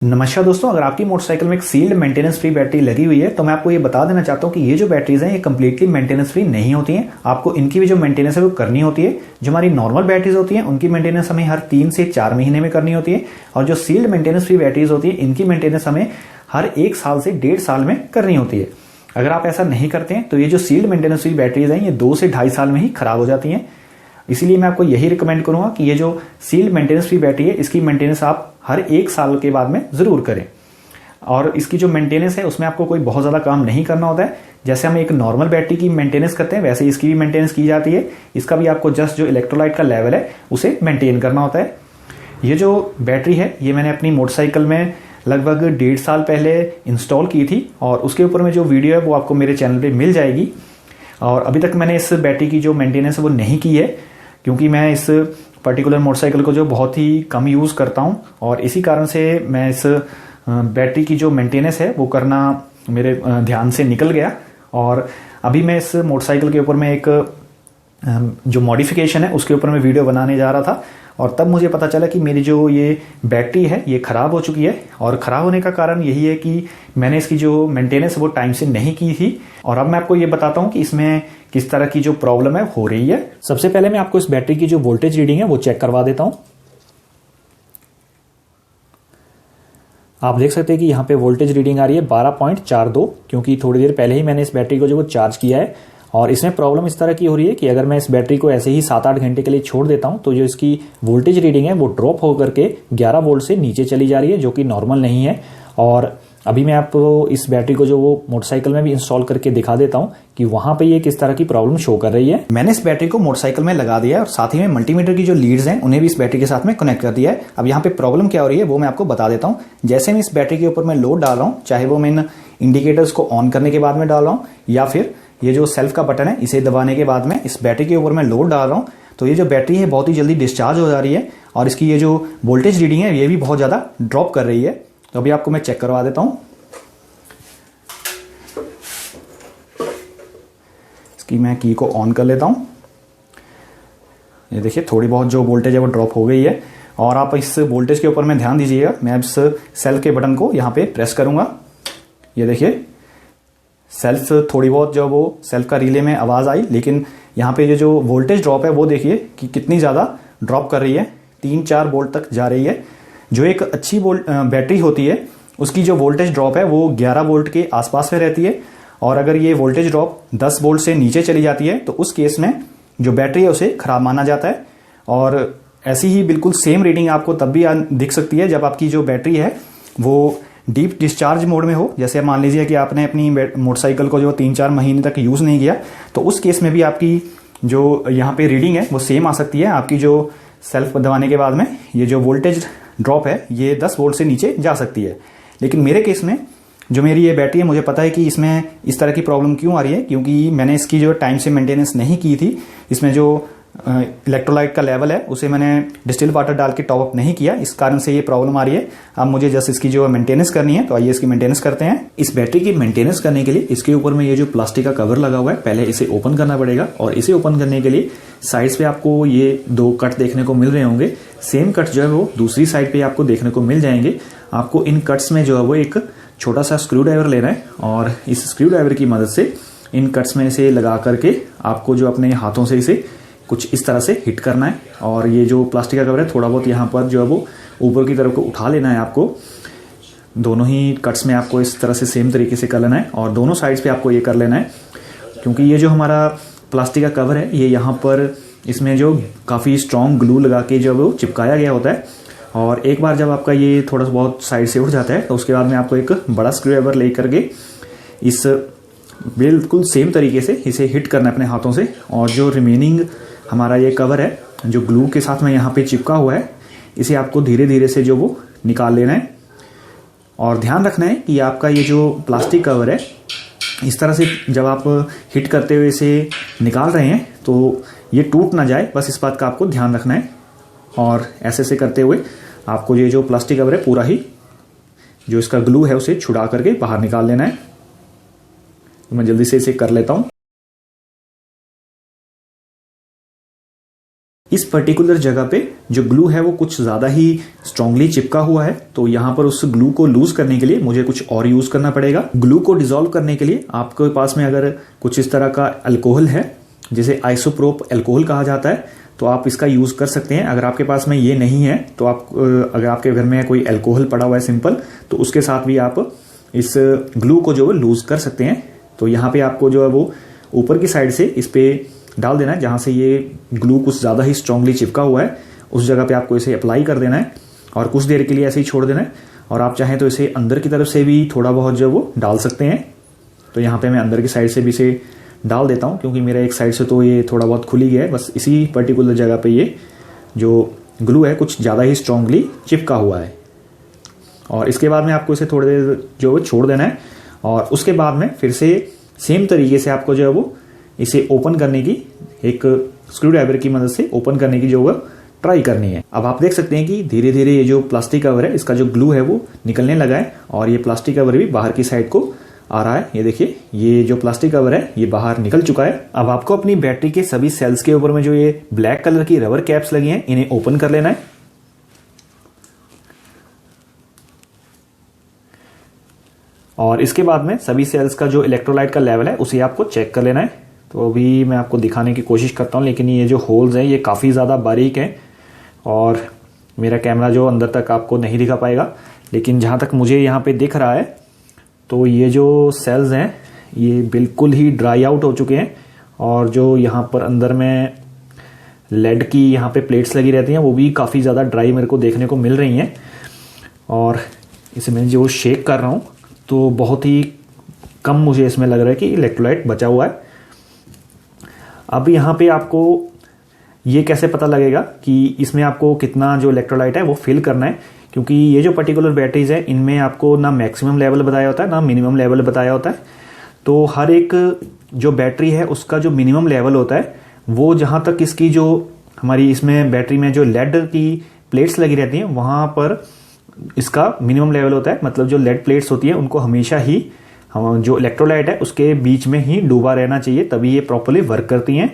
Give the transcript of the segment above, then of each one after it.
नमस्कार दोस्तों, अगर आपकी मोटरसाइकिल में एक सील्ड मेंटेनेंस फ्री बैटरी लगी हुई है तो मैं आपको ये बता देना चाहता हूँ कि ये जो बैटरीज हैं ये कम्प्लीटली मेंटेनेंस फ्री नहीं होती हैं। आपको इनकी भी जो मेंटेनेंस है वो करनी होती है। जो हमारी नॉर्मल बैटरीज होती हैं उनकी मेंटेनेंस हमें हर 3 से 4 महीने में करनी होती है, और जो सील्ड मेंटेनेंस फ्री बैटरीज होती है इनकी मेंटेनेंस हमें हर 1 साल से 1.5 साल में करनी होती है। अगर आप ऐसा नहीं करते हैं तो ये जो सील्ड मेंटेनेंस फ्री बैटरीज हैं ये 2 से 2.5 साल में ही खराब हो जाती हैं। इसीलिए मैं आपको यही रिकमेंड करूंगा कि ये जो सील्ड मेंटेनेंस फ्री बैटरी है इसकी मेंटेनेंस आप हर 1 साल के बाद में जरूर करें। और इसकी जो मेंटेनेंस है उसमें आपको कोई बहुत ज़्यादा काम नहीं करना होता है। जैसे हम एक नॉर्मल बैटरी की मेंटेनेंस करते हैं वैसे इसकी भी मेंटेनेंस की जाती है। इसका भी आपको जस्ट जो इलेक्ट्रोलाइट का लेवल है उसे मेंटेन करना होता है। ये जो बैटरी है ये मैंने अपनी मोटरसाइकिल में लगभग 1.5 साल पहले इंस्टॉल की थी, और उसके ऊपर में जो वीडियो है वो आपको मेरे चैनल पर मिल जाएगी। और अभी तक मैंने इस बैटरी की जो मेंटेनेंस है वो नहीं की है, क्योंकि मैं इस पर्टिकुलर मोटरसाइकिल को जो बहुत ही कम यूज़ करता हूँ, और इसी कारण से मैं इस बैटरी की जो मेंटेनेंस है वो करना मेरे ध्यान से निकल गया। और अभी मैं इस मोटरसाइकिल के ऊपर में एक जो मॉडिफिकेशन है उसके ऊपर मैं वीडियो बनाने जा रहा था, और तब मुझे पता चला कि मेरी जो ये बैटरी है ये ख़राब हो चुकी है। और ख़राब होने का कारण यही है कि मैंने इसकी जो मेंटेनेंस वो टाइम से नहीं की थी। और अब मैं आपको ये बताता हूँ कि इसमें किस तरह की जो प्रॉब्लम है हो रही है। सबसे पहले मैं आपको इस बैटरी की जो वोल्टेज रीडिंग है वो चेक करवा देता हूँ। आप देख सकते हैं कि यहाँ पे वोल्टेज रीडिंग आ रही है 12.42, क्योंकि थोड़ी देर पहले ही मैंने इस बैटरी को जो वो चार्ज किया है। और इसमें प्रॉब्लम इस तरह की हो रही है कि अगर मैं इस बैटरी को ऐसे ही 7-8 घंटे के लिए छोड़ देता हूँ तो जो इसकी वोल्टेज रीडिंग है वो ड्रॉप होकर के 11 वोल्ट से नीचे चली जा रही है, जो कि नॉर्मल नहीं है। और अभी मैं आपको इस बैटरी को जो वो मोटरसाइकिल में भी इंस्टॉल करके दिखा देता हूँ कि वहां पे ये किस तरह की प्रॉब्लम शो कर रही है। मैंने इस बैटरी को मोटरसाइकिल में लगा दिया है, और साथ ही में मल्टीमीटर की जो लीड्स हैं उन्हें भी इस बैटरी के साथ में कनेक्ट कर दिया है। अब यहाँ पे प्रॉब्लम क्या हो रही है वो मैं आपको बता देता हूँ। जैसे मैं इस बैटरी के ऊपर मैं लोड डाल रहा हूँ, चाहे वो मैं इन इंडिकेटर्स को ऑन करने के बाद में डाल रहा हूँ या फिर ये जो सेल्फ का बटन है इसे दबाने के बाद में इस बैटरी के ऊपर मैं लोड डाल रहा हूँ, तो ये जो बैटरी है बहुत ही जल्दी डिस्चार्ज हो जा रही है, और इसकी ये जो वोल्टेज रीडिंग है ये भी बहुत ज़्यादा ड्रॉप कर रही है। तो अभी आपको मैं चेक करवा देता हूँ। इसकी मैं की को ऑन कर लेता हूँ। ये देखिए थोड़ी बहुत जो वोल्टेज है वो ड्रॉप हो गई है। और आप इस वोल्टेज के ऊपर में ध्यान दीजिएगा, मैं इस सेल्फ के बटन को यहाँ पे प्रेस करूँगा। ये देखिए सेल्फ थोड़ी बहुत जो वो सेल्फ का रिले में आवाज़ आई, लेकिन यहाँ पे जो वोल्टेज ड्रॉप है वो देखिए कि कितनी ज़्यादा ड्रॉप कर रही है, 3-4 वोल्ट तक जा रही है। जो एक अच्छी बैटरी होती है उसकी जो वोल्टेज ड्रॉप है वो 11 वोल्ट के आसपास में रहती है, और अगर ये वोल्टेज ड्रॉप 10 वोल्ट से नीचे चली जाती है तो उस केस में जो बैटरी है उसे खराब माना जाता है। और ऐसी ही बिल्कुल सेम रीडिंग आपको तब भी दिख सकती है जब आपकी जो बैटरी है वो डीप डिस्चार्ज मोड में हो। जैसे मान लीजिए कि आपने अपनी मोटरसाइकिल को जो 3-4 महीने तक यूज़ नहीं किया, तो उस केस में भी आपकी जो यहाँ पे रीडिंग है वो सेम आ सकती है। आपकी जो सेल्फ दबाने के बाद में ये जो वोल्टेज ड्रॉप है ये 10 वोल्ट से नीचे जा सकती है। लेकिन मेरे केस में जो मेरी ये बैटरी है मुझे पता है कि इसमें इस तरह की प्रॉब्लम क्यों आ रही है, क्योंकि मैंने इसकी जो टाइम से मेंटेनेंस नहीं की थी। इसमें जो इलेक्ट्रोलाइट का लेवल है उसे मैंने डिस्टिल वाटर डाल के टॉप अप नहीं किया, इस कारण से ये प्रॉब्लम आ रही है। अब मुझे जस्ट इसकी जो मेंटेनेंस करनी है, तो आइए इसकी मेंटेनेंस करते हैं। इस बैटरी की मेंटेनेंस करने के लिए इसके ऊपर में ये जो प्लास्टिक का कवर लगा हुआ है पहले इसे ओपन करना पड़ेगा, और इसे ओपन करने के लिए साइड्स पे आपको ये 2 कट देखने को मिल रहे होंगे। सेम कट जो है वो दूसरी साइड पे आपको देखने को मिल जाएंगे। आपको इन कट्स में जो है वो एक छोटा सा स्क्रू ड्राइवर लेना है, और इस स्क्रू ड्राइवर की मदद से इन कट्स में इसे लगा करके आपको जो अपने हाथों से इसे कुछ इस तरह से हिट करना है। और ये जो प्लास्टिक का कवर है थोड़ा बहुत यहाँ पर जो है वो ऊपर की तरफ को उठा लेना है आपको। दोनों ही कट्स में आपको इस तरह से सेम तरीके से कर लेना है, और दोनों साइड्स पे आपको ये कर लेना है, क्योंकि ये जो हमारा प्लास्टिक का कवर है ये यहाँ पर इसमें जो काफ़ी स्ट्रॉन्ग ग्लू लगा के जो वो चिपकाया गया होता है। और एक बार जब आपका ये थोड़ा सा बहुत साइड से उठ जाता है तो उसके बाद में आपको एक बड़ा स्क्रू ड्राइवर ले करके इस बिल्कुल सेम तरीके से इसे हिट करना है अपने हाथों से। और जो रिमेनिंग हमारा ये कवर है जो ग्लू के साथ में यहाँ पे चिपका हुआ है, इसे आपको धीरे धीरे से जो वो निकाल लेना है। और ध्यान रखना है कि आपका ये जो प्लास्टिक कवर है इस तरह से जब आप हिट करते हुए इसे निकाल रहे हैं तो ये टूट ना जाए, बस इस बात का आपको ध्यान रखना है। और ऐसे से करते हुए आपको ये जो प्लास्टिक कवर है पूरा ही जो इसका ग्लू है उसे छुड़ा करके बाहर निकाल लेना है। तो मैं जल्दी से इसे कर लेता हूँ। इस पर्टिकुलर जगह पे जो ग्लू है वो कुछ ज़्यादा ही स्ट्रांगली चिपका हुआ है, तो यहाँ पर उस ग्लू को लूज करने के लिए मुझे कुछ और यूज करना पड़ेगा। ग्लू को डिसॉल्व करने के लिए आपके पास में अगर कुछ इस तरह का अल्कोहल है, जिसे आइसोप्रोप अल्कोहल कहा जाता है, तो आप इसका यूज कर सकते हैं। अगर आपके पास में ये नहीं है तो आप अगर आपके घर में कोई अल्कोहल पड़ा हुआ है सिंपल, तो उसके साथ भी आप इस ग्लू को जो है लूज कर सकते हैं। तो यहाँ पे आपको जो है वो ऊपर की साइड से इस पे डाल देना है, जहाँ से ये ग्लू कुछ ज़्यादा ही स्ट्रांगली चिपका हुआ है उस जगह पे आपको इसे अप्लाई कर देना है और कुछ देर के लिए ऐसे ही छोड़ देना है। और आप चाहें तो इसे अंदर की तरफ से भी थोड़ा बहुत जो है वो डाल सकते हैं। तो यहाँ पे मैं अंदर की साइड से भी इसे डाल देता हूँ, क्योंकि मेरा एक साइड से तो ये थोड़ा बहुत खुल ही गया है, बस इसी पर्टिकुलर जगह पे ये जो ग्लू है कुछ ज़्यादा ही स्ट्रांगली चिपका हुआ है। और इसके बाद में आपको इसे थोड़ी देर जो है छोड़ देना है और उसके बाद में फिर से सेम तरीके से आपको जो है वो इसे ओपन करने की, एक स्क्रू ड्राइवर की मदद से ओपन करने की जो है ट्राई करनी है। अब आप देख सकते हैं कि धीरे धीरे ये जो प्लास्टिक कवर है इसका जो ग्लू है वो निकलने लगा है और ये प्लास्टिक कवर भी बाहर की साइड को आ रहा है। ये देखिए, ये जो प्लास्टिक कवर है ये बाहर निकल चुका है। अब आपको अपनी बैटरी के सभी सेल्स के ऊपर में जो ये ब्लैक कलर की रबर कैप्स लगी हैं इन्हें ओपन कर लेना है। और इसके बाद में सभी सेल्स का जो इलेक्ट्रोलाइट का लेवल है उसे आपको चेक कर लेना है। तो अभी मैं आपको दिखाने की कोशिश करता हूँ, लेकिन ये जो होल्स हैं ये काफ़ी ज़्यादा बारीक हैं और मेरा कैमरा जो अंदर तक आपको नहीं दिखा पाएगा, लेकिन जहाँ तक मुझे यहाँ पे दिख रहा है तो ये जो सेल्स हैं ये बिल्कुल ही ड्राई आउट हो चुके हैं। और जो यहाँ पर अंदर में लेड की यहाँ पे प्लेट्स लगी रहती हैं वो भी काफ़ी ज़्यादा ड्राई मेरे को देखने को मिल रही हैं। और इसे मैं जो शेक कर रहा हूँ तो बहुत ही कम मुझे इसमें लग रहा है कि इलेक्ट्रोलाइट बचा हुआ है। अब यहाँ पे आपको ये कैसे पता लगेगा कि इसमें आपको कितना जो इलेक्ट्रोलाइट है वो फिल करना है, क्योंकि ये जो पर्टिकुलर बैटरीज है इनमें आपको ना मैक्सिमम लेवल बताया होता है ना मिनिमम लेवल बताया होता है। तो हर एक जो बैटरी है उसका जो मिनिमम लेवल होता है वो जहाँ तक इसकी जो हमारी इसमें बैटरी में जो लेड की प्लेट्स लगी रहती हैं वहाँ पर इसका मिनिमम लेवल होता है। मतलब जो लेड प्लेट्स होती हैं उनको हमेशा ही हम जो इलेक्ट्रोलाइट है उसके बीच में ही डूबा रहना चाहिए, तभी ये प्रॉपर्ली वर्क करती हैं।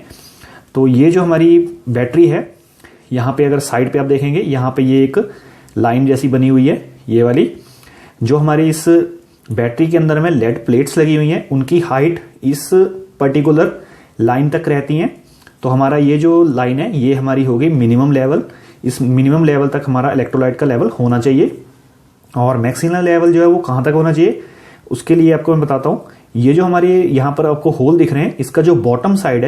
तो ये जो हमारी बैटरी है यहाँ पे अगर साइड पे आप देखेंगे यहाँ पे ये एक लाइन जैसी बनी हुई है, ये वाली जो हमारी इस बैटरी के अंदर में लेड प्लेट्स लगी हुई हैं उनकी हाइट इस पर्टिकुलर लाइन तक रहती हैं। तो हमारा ये जो लाइन है ये हमारी होगी मिनिमम लेवल। इस मिनिमम लेवल तक हमारा इलेक्ट्रोलाइट का लेवल होना चाहिए। और मैक्सिमम लेवल जो है वो कहाँ तक होना चाहिए उसके लिए आपको मैं बताता हूँ। ये जो हमारे यहाँ पर आपको होल दिख रहे हैं इसका जो बॉटम साइड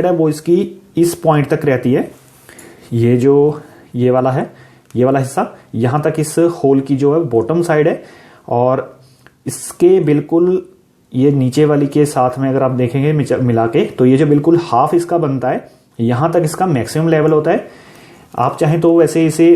है वो इसकी इस पॉइंट तक रहती है। ये जो ये वाला हिस्सा यहाँ तक इस होल की जो है बॉटम साइड है। और इसके बिल्कुल ये नीचे वाली के साथ में अगर आप देखेंगे मिला के तो ये जो बिल्कुल हाफ इसका बनता है यहाँ तक इसका मैक्सिमम लेवल होता है। आप चाहें तो वैसे इसे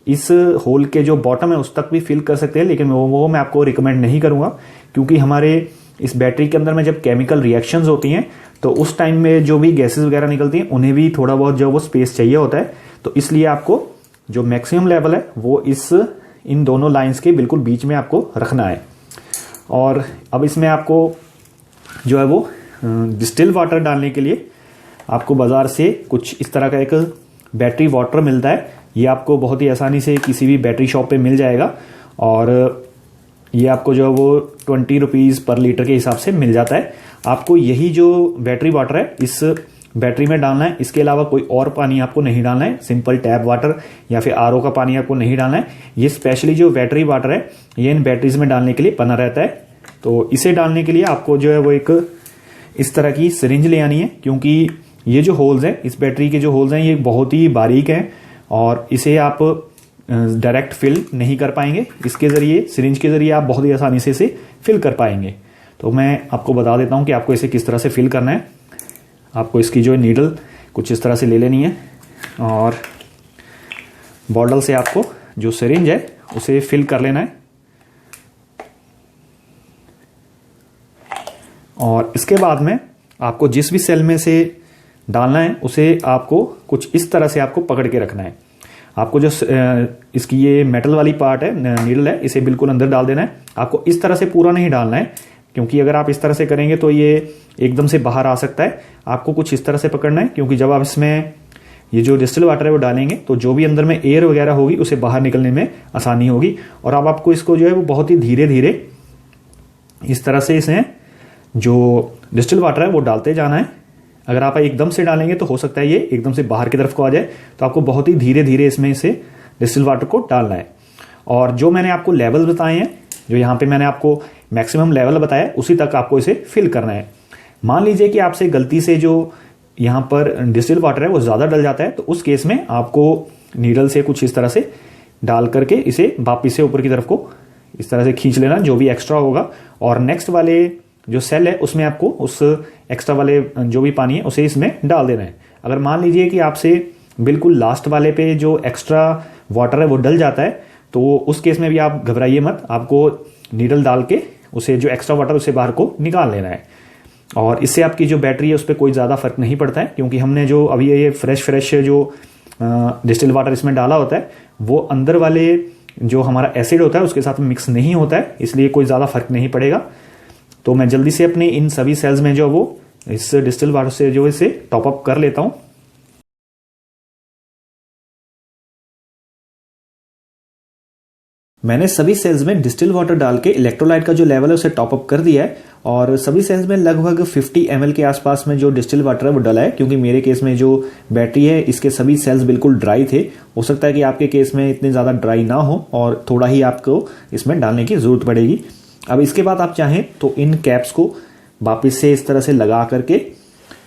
इस होल के जो बॉटम है उस तक भी फिल कर सकते हैं, लेकिन वो मैं आपको रिकमेंड नहीं करूंगा, क्योंकि हमारे इस बैटरी के अंदर में जब केमिकल रिएक्शंस होती हैं तो उस टाइम में जो भी गैसेस वगैरह निकलती हैं उन्हें भी थोड़ा बहुत जो वो स्पेस चाहिए होता है। तो इसलिए आपको जो मैक्सिमम लेवल है वो इन दोनों लाइंस के बिल्कुल बीच में आपको रखना है। और अब इसमें आपको जो है वो डिस्टिल वाटर डालने के लिए आपको बाजार से कुछ इस तरह का एक बैटरी वाटर मिलता है। ये आपको बहुत ही आसानी से किसी भी बैटरी शॉप पे मिल जाएगा और ये आपको जो है वो 20 रुपीज़ पर लीटर के हिसाब से मिल जाता है। आपको यही जो बैटरी वाटर है इस बैटरी में डालना है, इसके अलावा कोई और पानी आपको नहीं डालना है। सिंपल टैप वाटर या फिर आरओ का पानी आपको नहीं डालना है। ये स्पेशली जो बैटरी वाटर है ये इन बैटरीज में डालने के लिए बना रहता है। तो इसे डालने के लिए आपको जो है वो एक इस तरह की सिरिंज ले आनी है, क्योंकि ये जो होल्स हैं इस बैटरी के जो होल्स हैं ये बहुत ही बारीक हैं और इसे आप डायरेक्ट फिल नहीं कर पाएंगे। इसके ज़रिए सिरिंज के ज़रिए आप बहुत ही आसानी से इसे फिल कर पाएंगे। तो मैं आपको बता देता हूँ कि आपको इसे किस तरह से फिल करना है। आपको इसकी जो नीडल कुछ इस तरह से ले लेनी है और बॉटल से आपको जो सिरिंज है उसे फिल कर लेना है। और इसके बाद में आपको जिस भी सेल में से डालना है उसे आपको कुछ इस तरह से आपको पकड़ के रखना है। आपको जो इसकी ये मेटल वाली पार्ट है, नीडल है, इसे बिल्कुल अंदर डाल देना है। आपको इस तरह से पूरा नहीं डालना है, क्योंकि अगर आप इस तरह से करेंगे तो ये एकदम से बाहर आ सकता है। आपको कुछ इस तरह से पकड़ना है, क्योंकि जब आप इसमें ये जो डिस्टिल वाटर है वो डालेंगे तो जो भी अंदर में एयर वगैरह होगी उसे बाहर निकलने में आसानी होगी। और अब आपको इसको जो है वो बहुत ही धीरे धीरे इस तरह से इसमें जो डिस्टिल वाटर है वो डालते जाना है। अगर आप एकदम से डालेंगे तो हो सकता है ये एकदम से बाहर की तरफ को आ जाए, तो आपको बहुत ही धीरे धीरे इसमें इसे डिस्टिल वाटर को डालना है। और जो मैंने आपको लेवल बताए हैं, जो यहाँ पे मैंने आपको मैक्सिमम लेवल बताया, उसी तक आपको इसे फिल करना है। मान लीजिए कि आपसे गलती से जो यहाँ पर डिस्टिल वाटर है वो ज़्यादा डल जाता है, तो उस केस में आपको नीडल से कुछ इस तरह से डाल करके इसे वापिस से ऊपर की तरफ को इस तरह से खींच लेना, जो भी एक्स्ट्रा होगा। और नेक्स्ट वाले जो सेल है उसमें आपको उस एक्स्ट्रा वाले जो भी पानी है उसे इसमें डाल देना है। अगर मान लीजिए कि आपसे बिल्कुल लास्ट वाले पे जो एक्स्ट्रा वाटर है वो डल जाता है, तो उस केस में भी आप घबराइए मत, आपको नीडल डाल के उसे जो एक्स्ट्रा वाटर उसे बाहर को निकाल लेना है। और इससे आपकी जो बैटरी है उस पर कोई ज़्यादा फर्क नहीं पड़ता है, क्योंकि हमने जो अभी ये फ्रेश जो डिस्टिल वाटर इसमें डाला होता है वो अंदर वाले जो हमारा एसिड होता है उसके साथ मिक्स नहीं होता है, इसलिए कोई ज़्यादा फर्क नहीं पड़ेगा। तो मैं जल्दी से अपने इन सभी सेल्स में जो वो इस डिस्टिल वाटर से जो इसे टॉप अप कर लेता हूँ। मैंने सभी सेल्स में डिस्टिल वाटर डाल के इलेक्ट्रोलाइट का जो लेवल है उसे टॉप अप कर दिया है, और सभी सेल्स में लगभग 50 ml के आसपास में जो डिस्टिल वाटर है वो डला है। क्योंकि मेरे केस में जो बैटरी है इसके सभी सेल्स बिल्कुल ड्राई थे, हो सकता है कि आपके केस में इतने ज़्यादा ड्राई ना हो और थोड़ा ही आपको इसमें डालने की ज़रूरत पड़ेगी। अब इसके बाद आप चाहें तो इन कैप्स को वापस से इस तरह से लगा करके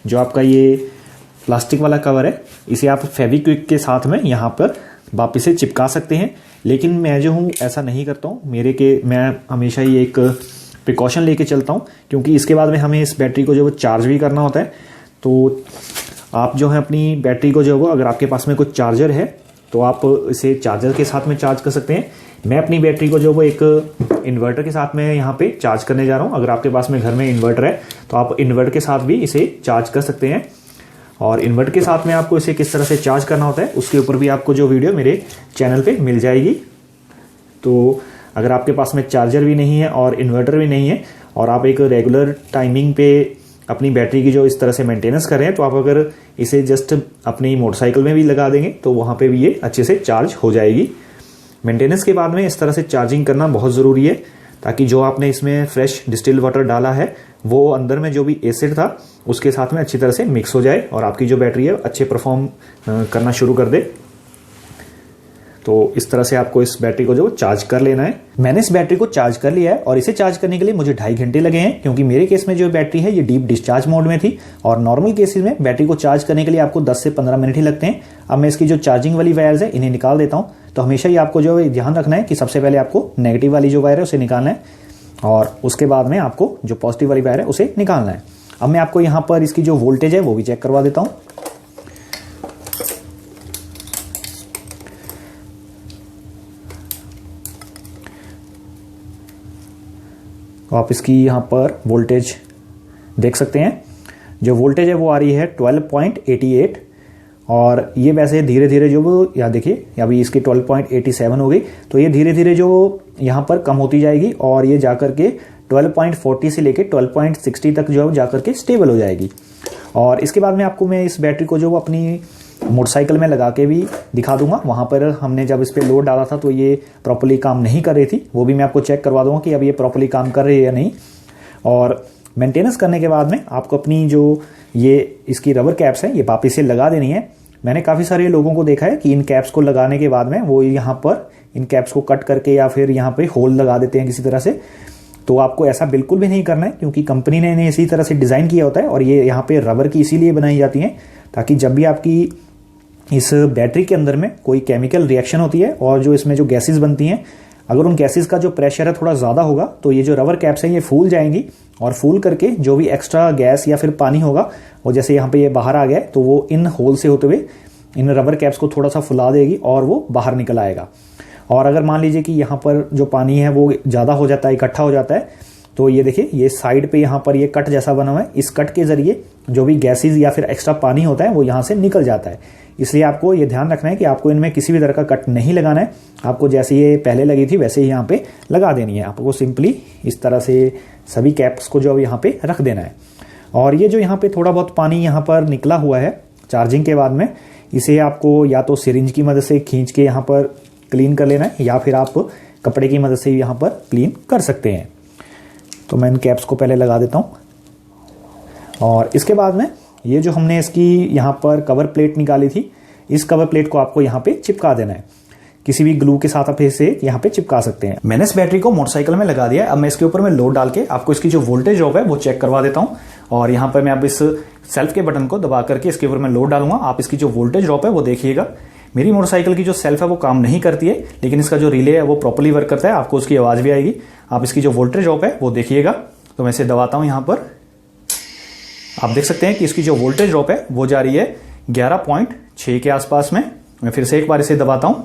जो आपका ये प्लास्टिक वाला कवर है इसे आप फेविक्विक के साथ में यहाँ पर वापस से चिपका सकते हैं। लेकिन मैं जो हूँ ऐसा नहीं करता हूँ, मैं हमेशा ही एक प्रिकॉशन लेके चलता हूँ, क्योंकि इसके बाद में हमें इस बैटरी को जो वो चार्ज भी करना होता है। तो आप जो है अपनी बैटरी को जो वो, अगर आपके पास में कुछ चार्जर है तो आप इसे चार्जर के साथ में चार्ज कर सकते हैं। मैं अपनी बैटरी को जो वो एक इन्वर्टर के साथ में यहाँ पे चार्ज करने जा रहा हूँ। अगर आपके पास में घर में इन्वर्टर है तो आप इन्वर्टर के साथ भी इसे चार्ज कर सकते हैं। और इन्वर्टर के साथ में आपको इसे किस तरह से चार्ज करना होता है उसके ऊपर भी आपको जो वीडियो मेरे चैनल पे मिल जाएगी। तो अगर आपके पास में चार्जर भी नहीं है और इन्वर्टर भी नहीं है और आप एक रेगुलर टाइमिंग पे अपनी बैटरी की जो इस तरह से मेंटेनेंस कर रहे हैं, तो आप अगर इसे जस्ट अपनी मोटरसाइकिल में भी लगा देंगे तो वहाँ पे भी ये अच्छे से चार्ज हो जाएगी। मेंटेनेंस के बाद में इस तरह से चार्जिंग करना बहुत ज़रूरी है, ताकि जो आपने इसमें फ्रेश डिस्टिल वाटर डाला है वो अंदर में जो भी एसिड था उसके साथ में अच्छी तरह से मिक्स हो जाए और आपकी जो बैटरी है अच्छे परफॉर्म करना शुरू कर दे। तो इस तरह से आपको इस बैटरी को जो चार्ज कर लेना है। मैंने इस बैटरी को चार्ज कर लिया है और इसे चार्ज करने के लिए मुझे 2.5 घंटे लगे हैं, क्योंकि मेरे केस में जो बैटरी है ये डीप डिस्चार्ज मोड में थी और नॉर्मल केसेस में बैटरी को चार्ज करने के लिए आपको 10 से 15 मिनट ही लगते हैं। अब मैं इसकी जो चार्जिंग वाली वायर्स है इन्हें निकाल देता हूँ। तो हमेशा ही आपको जो ध्यान रखना है कि सबसे पहले आपको नेगेटिव वाली जो वायर है उसे निकालना है और उसके बाद में आपको जो पॉजिटिव वाली वायर है उसे निकालना है। अब मैं आपको यहाँ पर इसकी जो वोल्टेज है वो भी चेक करवा देता हूँ। तो आप इसकी यहाँ पर वोल्टेज देख सकते हैं। जो वोल्टेज है वो आ रही है 12.88 और ये वैसे धीरे धीरे जो वो यहाँ देखिए अभी इसकी 12.87 हो गई, तो ये धीरे धीरे जो यहाँ पर कम होती जाएगी और ये जाकर के 12.40 से लेके 12.60 तक जो है जाकर के स्टेबल हो जाएगी। और इसके बाद में आपको मैं इस बैटरी को जो अपनी मोटरसाइकिल में लगा के भी दिखा दूंगा। वहाँ पर हमने जब इस पर लोड डाला था तो ये प्रॉपर्ली काम नहीं कर रही थी, वो भी मैं आपको चेक करवा दूंगा कि अब ये प्रॉपर्ली काम कर रही है या नहीं। और मेंटेनेंस करने के बाद में आपको अपनी जो ये इसकी रबर कैप्स हैं ये वापस से लगा देनी है। मैंने काफ़ी सारे लोगों को देखा है कि इन कैप्स को लगाने के बाद में वो यहाँ पर इन कैप्स को कट करके या फिर यहाँ पर होल लगा देते हैं किसी तरह से। तो आपको ऐसा बिल्कुल भी नहीं करना है, क्योंकि कंपनी ने इन्हें इसी तरह से डिज़ाइन किया होता है और ये यहाँ पे रबर की इसीलिए बनाई जाती हैं ताकि जब भी आपकी इस बैटरी के अंदर में कोई केमिकल रिएक्शन होती है और जो इसमें जो गैसेस बनती हैं, अगर उन गैसेस का जो प्रेशर है थोड़ा ज़्यादा होगा तो ये जो रबर कैप्स हैं ये फूल जाएंगी और फूल करके जो भी एक्स्ट्रा गैस या फिर पानी होगा वो जैसे यहाँ पे ये बाहर आ गया है तो वो इन होल से होते हुए इन रबर कैप्स को थोड़ा सा फुला देगी और वो बाहर निकल आएगा। और अगर मान लीजिए कि यहाँ पर जो पानी है वो ज़्यादा हो जाता है, इकट्ठा हो जाता है, तो ये देखिए ये साइड पे यहाँ पर ये कट जैसा बना हुआ है, इस कट के ज़रिए जो भी गैसेस या फिर एक्स्ट्रा पानी होता है वो यहाँ से निकल जाता है। इसलिए आपको ये ध्यान रखना है कि आपको इनमें किसी भी तरह का कट नहीं लगाना है। आपको जैसे ये पहले लगी थी वैसे ही यहाँ पे लगा देनी है। आपको सिंपली इस तरह से सभी कैप्स को जो यहाँ पे रख देना है। और ये जो यहाँ पे थोड़ा बहुत पानी यहाँ पर निकला हुआ है चार्जिंग के बाद में, इसे आपको या तो सिरिंज की मदद से खींच के यहाँ पर क्लीन कर लेना है, या फिर आप कपड़े की मदद से यहाँ पर क्लीन कर सकते हैं। तो मैं इन कैप्स को पहले लगा देता हूँ, और इसके बाद में ये जो हमने इसकी यहाँ पर कवर प्लेट निकाली थी, इस कवर प्लेट को आपको यहाँ पे चिपका देना है। किसी भी ग्लू के साथ आप इसे यहाँ पे चिपका सकते हैं। मैंने इस बैटरी को मोटरसाइकिल में लगा दिया है। अब मैं इसके ऊपर में लोड डाल के आपको इसकी जो वोल्टेज ड्रॉप है वो चेक करवा देता हूँ। और यहाँ पर मैं अब इस सेल्फ के बटन को दबा करके इसके ऊपर मैं लोड डालूंगा। आप इसकी जो वोल्टेज ड्रॉप है वो देखिएगा। मेरी मोटरसाइकिल की जो सेल्फ है वो काम नहीं करती है, लेकिन इसका जो रिले है वो प्रॉपर्ली वर्क करता है। आपको उसकी आवाज भी आएगी। आप इसकी जो वोल्टेज ड्रॉप है वो देखिएगा। तो मैं इसे दबाता हूँ यहाँ पर। आप देख सकते हैं कि इसकी जो वोल्टेज ड्रॉप है वो जा रही है 11.6 के आसपास में। मैं फिर से एक बार इसे दबाता हूं।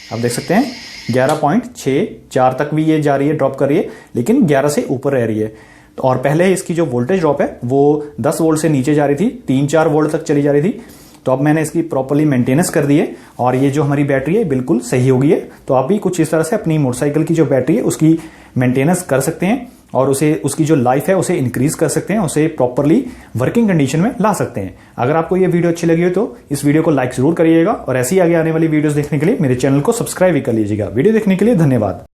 आप देख सकते हैं 11.64 तक भी ये जा रही है, ड्रॉप कर रही है, लेकिन 11 से ऊपर रह रही है। तो और पहले इसकी जो वोल्टेज ड्रॉप है वो 10 वोल्ट से नीचे जा रही थी, 3-4 वोल्ट तक चली जा रही थी। तो अब मैंने इसकी प्रॉपर्ली मेंटेनेंस कर दी है और ये जो हमारी बैटरी है बिल्कुल सही हो गई है। तो आप भी कुछ इस तरह से अपनी मोटरसाइकिल की जो बैटरी है उसकी मेंटेनेंस कर सकते हैं और उसे उसकी जो लाइफ है उसे इंक्रीज कर सकते हैं, उसे प्रॉपर्ली वर्किंग कंडीशन में ला सकते हैं। अगर आपको ये वीडियो अच्छी लगी हो तो इस वीडियो को लाइक जरूर करिएगा और ऐसी आगे आने वाली वीडियोस देखने के लिए मेरे चैनल को सब्सक्राइब भी कर लीजिएगा। वीडियो देखने के लिए धन्यवाद।